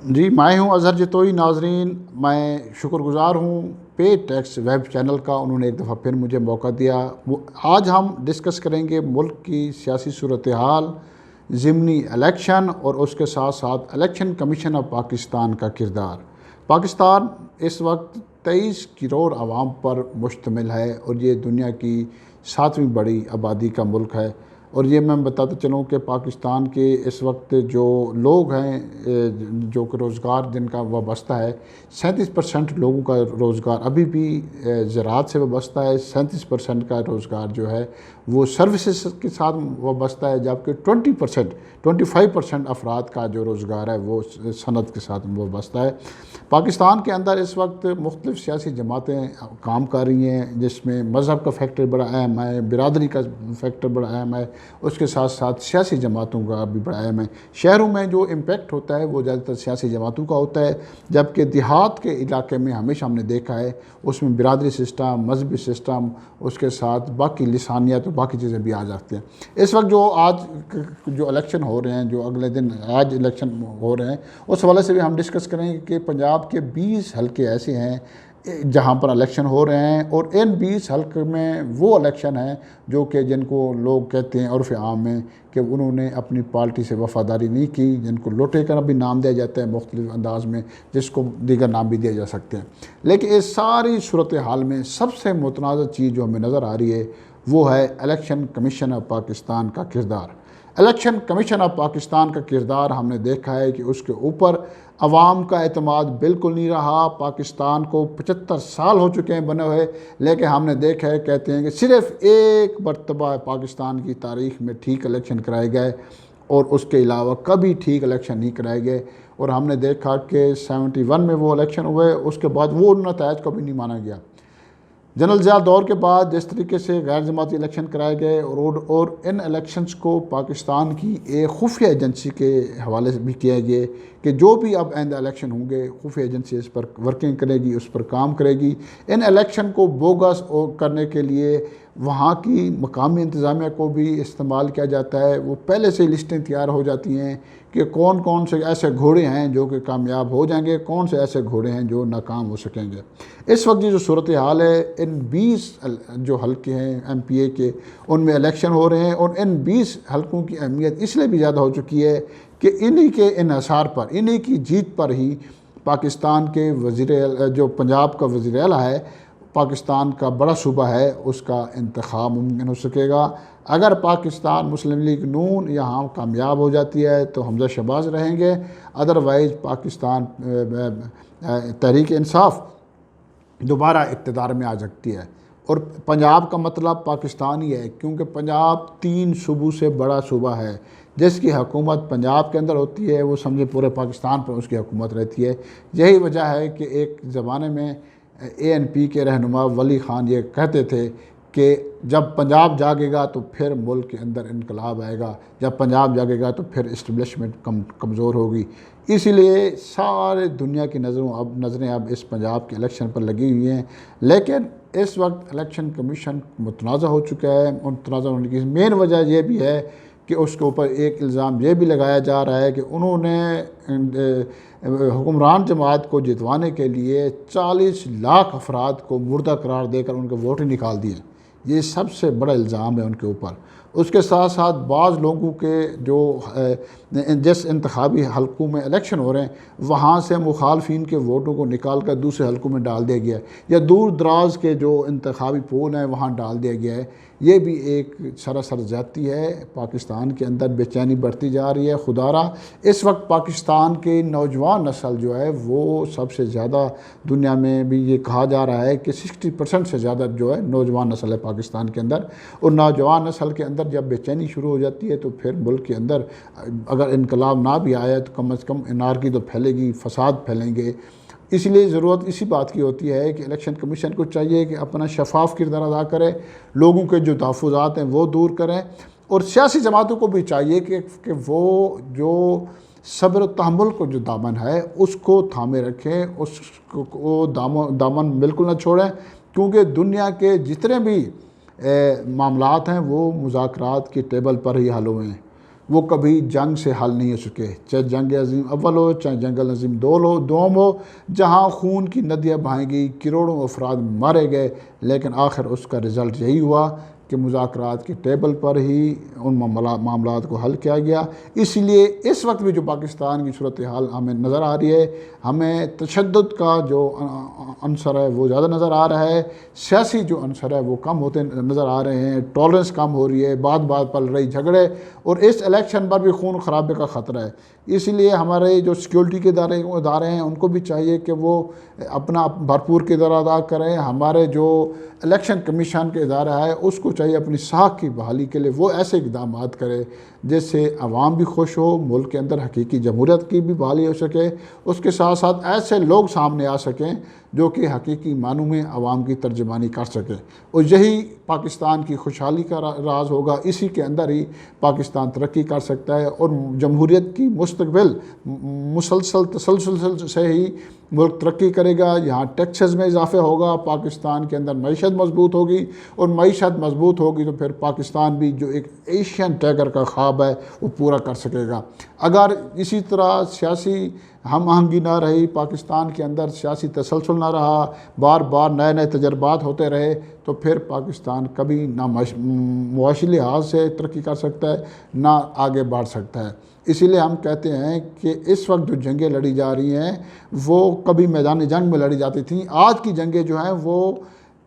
جی میں ہوں اظہر جتوئی۔ ناظرین، میں شکر گزار ہوں پے ٹیکس ویب چینل کا، انہوں نے ایک دفعہ پھر مجھے موقع دیا۔ آج ہم ڈسکس کریں گے ملک کی سیاسی صورتحال، ضمنی الیکشن اور اس کے ساتھ ساتھ الیکشن کمیشن آف پاکستان کا کردار۔ پاکستان اس وقت 23 کروڑ عوام پر مشتمل ہے اور یہ دنیا کی 7ویں بڑی آبادی کا ملک ہے۔ اور یہ میں بتاتا چلوں کہ پاکستان کے اس وقت جو لوگ ہیں جو کہ روزگار جن کا وابستہ ہے، 37% لوگوں کا روزگار ابھی بھی زراعت سے وابستہ ہے، 37% کا روزگار جو ہے وہ سروسز کے ساتھ وابستہ ہے، جبکہ 25% افراد کا جو روزگار ہے وہ صنعت کے ساتھ وابستہ ہے۔ پاکستان کے اندر اس وقت مختلف سیاسی جماعتیں کام کر رہی ہیں، جس میں مذہب کا فیکٹر بڑا اہم ہے، برادری کا فیکٹر بڑا اہم ہے، اس کے ساتھ ساتھ سیاسی جماعتوں کا بھی بڑا اہم ہے۔ شہروں میں جو امپیکٹ ہوتا ہے وہ زیادہ تر سیاسی جماعتوں کا ہوتا ہے، جبکہ دیہات کے علاقے میں ہمیشہ ہم نے دیکھا ہے اس میں برادری سسٹم، مذہبی سسٹم، اس کے ساتھ باقی لسانیت اور باقی چیزیں بھی آ جاتی ہیں۔ اس وقت جو الیکشن ہو رہے ہیں، جو اگلے دن آج الیکشن ہو رہے ہیں، اس حوالے سے بھی ہم ڈسکس کریں گے کہ پنجاب کے 20 حلقے ایسے ہیں جہاں پر الیکشن ہو رہے ہیں، اور ان 20 حلقے میں وہ الیکشن ہیں جو کہ جن کو لوگ کہتے ہیں عرف عام میں کہ انہوں نے اپنی پارٹی سے وفاداری نہیں کی، جن کو لوٹے کا بھی نام دیا جاتا ہے مختلف انداز میں، جس کو دیگر نام بھی دیا جا سکتے ہیں۔ لیکن اس ساری صورتحال میں سب سے متنازع چیز جو ہمیں نظر آ رہی ہے وہ ہے الیکشن کمیشن آف پاکستان کا کردار۔ الیکشن کمیشن آف پاکستان کا کردار ہم نے دیکھا ہے کہ اس کے اوپر عوام کا اعتماد بالکل نہیں رہا۔ پاکستان کو 75 سال ہو چکے ہیں بنے ہوئے، لیکن ہم نے دیکھا ہے، کہتے ہیں کہ صرف ایک مرتبہ پاکستان کی تاریخ میں ٹھیک الیکشن کرائے گئے اور اس کے علاوہ کبھی ٹھیک الیکشن نہیں کرائے گئے۔ اور ہم نے دیکھا کہ 71 میں وہ الیکشن ہوئے، اس کے بعد وہ نتائج کو بھی نہیں مانا گیا۔ جنرل ضیاء دور کے بعد جس طریقے سے غیر جماعتی الیکشن کرائے گئے اور ان الیکشنز کو پاکستان کی ایک خفیہ ایجنسی کے حوالے سے بھی کیا گیا کہ جو بھی اب آئندہ الیکشن ہوں گے، خفیہ ایجنسی اس پر ورکنگ کرے گی، اس پر کام کرے گی۔ ان الیکشن کو بوگس کرنے کے لیے وہاں کی مقامی انتظامیہ کو بھی استعمال کیا جاتا ہے۔ وہ پہلے سے لسٹیں تیار ہو جاتی ہیں کہ کون کون سے ایسے گھوڑے ہیں جو کہ کامیاب ہو جائیں گے، کون سے ایسے گھوڑے ہیں جو ناکام ہو سکیں گے۔ اس وقت جو صورتحال ہے، ان 20 جو حلقے ہیں ایم پی اے کے، ان میں الیکشن ہو رہے ہیں، اور ان 20 حلقوں کی اہمیت اس لیے بھی زیادہ ہو چکی ہے کہ انہی کے انحصار پر، انہی کی جیت پر ہی پاکستان کے جو پنجاب کا وزیر اعلیٰ ہے، پاکستان کا بڑا صوبہ ہے، اس کا انتخاب ممکن ہو سکے گا۔ اگر پاکستان مسلم لیگ نون یہاں کامیاب ہو جاتی ہے تو حمزہ شہباز رہیں گے، ادروائز پاکستان تحریک انصاف دوبارہ اقتدار میں آ سکتی ہے۔ اور پنجاب کا مطلب پاکستان ہی ہے، کیونکہ پنجاب 3 صوبوں سے بڑا صوبہ ہے۔ جس کی حکومت پنجاب کے اندر ہوتی ہے وہ سمجھے پورے پاکستان پر اس کی حکومت رہتی ہے۔ یہی وجہ ہے کہ ایک زمانے میں اے این پی کے رہنما ولی خان یہ کہتے تھے کہ جب پنجاب جاگے گا تو پھر ملک کے اندر انقلاب آئے گا، جب پنجاب جاگے گا تو پھر اسٹیبلشمنٹ کمزور ہوگی۔ اسی لیے سارے دنیا کی نظریں اب اس پنجاب کے الیکشن پر لگی ہوئی ہیں۔ لیکن اس وقت الیکشن کمیشن متنازع ہو چکا ہے۔ متنازع ہونے کی مین وجہ یہ بھی ہے کہ اس کے اوپر ایک الزام یہ بھی لگایا جا رہا ہے کہ انہوں نے حکمران جماعت کو جتوانے کے لیے 40 لاکھ افراد کو مردہ قرار دے کر ان کے ووٹ ہی نکال دیے۔ یہ سب سے بڑا الزام ہے ان کے اوپر۔ اس کے ساتھ ساتھ بعض لوگوں کے جو جس انتخابی حلقوں میں الیکشن ہو رہے ہیں وہاں سے مخالفین کے ووٹوں کو نکال کر دوسرے حلقوں میں ڈال دیا گیا ہے، یا دور دراز کے جو انتخابی پول ہیں وہاں ڈال دیا گیا ہے۔ یہ بھی ایک سراسر زیادتی ہے۔ پاکستان کے اندر بے چینی بڑھتی جا رہی ہے۔ خدارہ اس وقت پاکستان کے نوجوان نسل جو ہے وہ سب سے زیادہ دنیا میں بھی یہ کہا جا رہا ہے کہ 60% سے زیادہ جو ہے نوجوان نسل ہے پاکستان کے اندر۔ اور نوجوان نسل کے اندر جب بے چینی شروع ہو جاتی ہے تو پھر ملک کے اندر اگر انقلاب نہ بھی آیا تو کم از کم انارکی تو پھیلے گی، فساد پھیلیں گے۔ اس لیے ضرورت اسی بات کی ہوتی ہے کہ الیکشن کمیشن کو چاہیے کہ اپنا شفاف کردار ادا کرے، لوگوں کے جو تحفظات ہیں وہ دور کریں، اور سیاسی جماعتوں کو بھی چاہیے کہ وہ جو صبر و تحمل کو جو دامن ہے اس کو تھامے رکھیں، اس کو دامن بالکل نہ چھوڑیں، کیونکہ دنیا کے جتنے بھی معاملات ہیں وہ مذاکرات کی ٹیبل پر ہی حل ہوئے ہیں۔ وہ کبھی جنگ سے حل نہیں ہو سکے، چاہے جنگ عظیم اول ہو، چاہے جنگ عظیم دوم ہو، جہاں خون کی ندیاں بہائیں گئی، کروڑوں افراد مارے گئے، لیکن آخر اس کا رزلٹ یہی ہوا کہ مذاکرات کی ٹیبل پر ہی ان معاملات کو حل کیا گیا۔ اس لیے اس وقت بھی جو پاکستان کی صورتحال ہمیں نظر آ رہی ہے، ہمیں تشدد کا جو عنصر ہے وہ زیادہ نظر آ رہا ہے، سیاسی جو عنصر ہے وہ کم ہوتے نظر آ رہے ہیں، ٹالرنس کم ہو رہی ہے، بات پل رہی جھگڑے، اور اس الیکشن پر بھی خون خرابے کا خطرہ ہے۔ اس لیے ہمارے جو سیکیورٹی کے ادارے ہیں ان کو بھی چاہیے کہ وہ اپنا بھرپور کردار ادا کریں۔ ہمارے جو الیکشن کمیشن کے ادارہ ہے اس کو چاہیے اپنی ساکھ کی بحالی کے لیے وہ ایسے اقدامات کرے جس سے عوام بھی خوش ہو، ملک کے اندر حقیقی جمہوریت کی بھی بحالی ہو سکے، اس کے ساتھ ساتھ ایسے لوگ سامنے آ سکیں جو کہ حقیقی معنوں میں عوام کی ترجمانی کر سکیں، اور یہی پاکستان کی خوشحالی کا راز ہوگا۔ اسی کے اندر ہی پاکستان ترقی کر سکتا ہے، اور جمہوریت کی مستقبل تسلسل سے ہی ملک ترقی کرے گا۔ یہاں ٹیکسز میں اضافہ ہوگا، پاکستان کے اندر معیشت مضبوط ہوگی، اور معیشت مضبوط ہوگی تو پھر پاکستان بھی جو ایک ایشین ٹائگر کا خواب ہے وہ پورا کر سکے گا۔ اگر اسی طرح سیاسی ہم آہنگی نہ رہی، پاکستان کے اندر سیاسی تسلسل نہ رہا، بار بار نئے تجربات ہوتے رہے، تو پھر پاکستان کبھی نہ معاشی لحاظ سے ترقی کر سکتا ہے نہ آگے بڑھ سکتا ہے۔ اسی لیے ہم کہتے ہیں کہ اس وقت جو جنگیں لڑی جا رہی ہیں وہ کبھی میدان جنگ میں لڑی جاتی تھیں، آج کی جنگیں جو ہیں وہ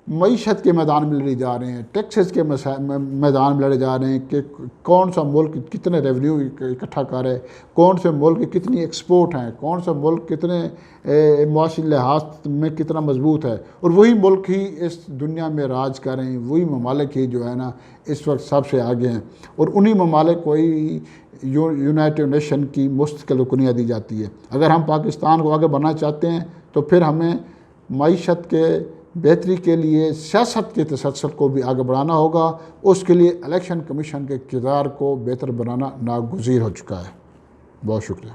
معیشت کے میدان میں لڑی جا رہے ہیں، ٹیکسز کے میدان میں لڑے جا رہے ہیں کہ کون سا ملک کتنے ریونیو اکٹھا کرے، کون سے ملک کتنی ایکسپورٹ ہیں، کون سا ملک کتنے معاشی لحاظ میں کتنا مضبوط ہے، اور وہی ملک ہی اس دنیا میں راج کریں، وہی ممالک ہی جو ہے نا اس وقت سب سے آگے ہیں، اور انہی ممالک کو ہی یونائٹڈ نیشن کی مستقل رکنیت دی جاتی ہے۔ اگر ہم پاکستان کو آگے بڑھنا چاہتے ہیں تو پھر ہمیں معیشت کے بہتری کے لیے سیاست کے تسلسل کو بھی آگے بڑھانا ہوگا۔ اس کے لیے الیکشن کمیشن کے کردار کو بہتر بنانا ناگزیر ہو چکا ہے۔ بہت شکریہ۔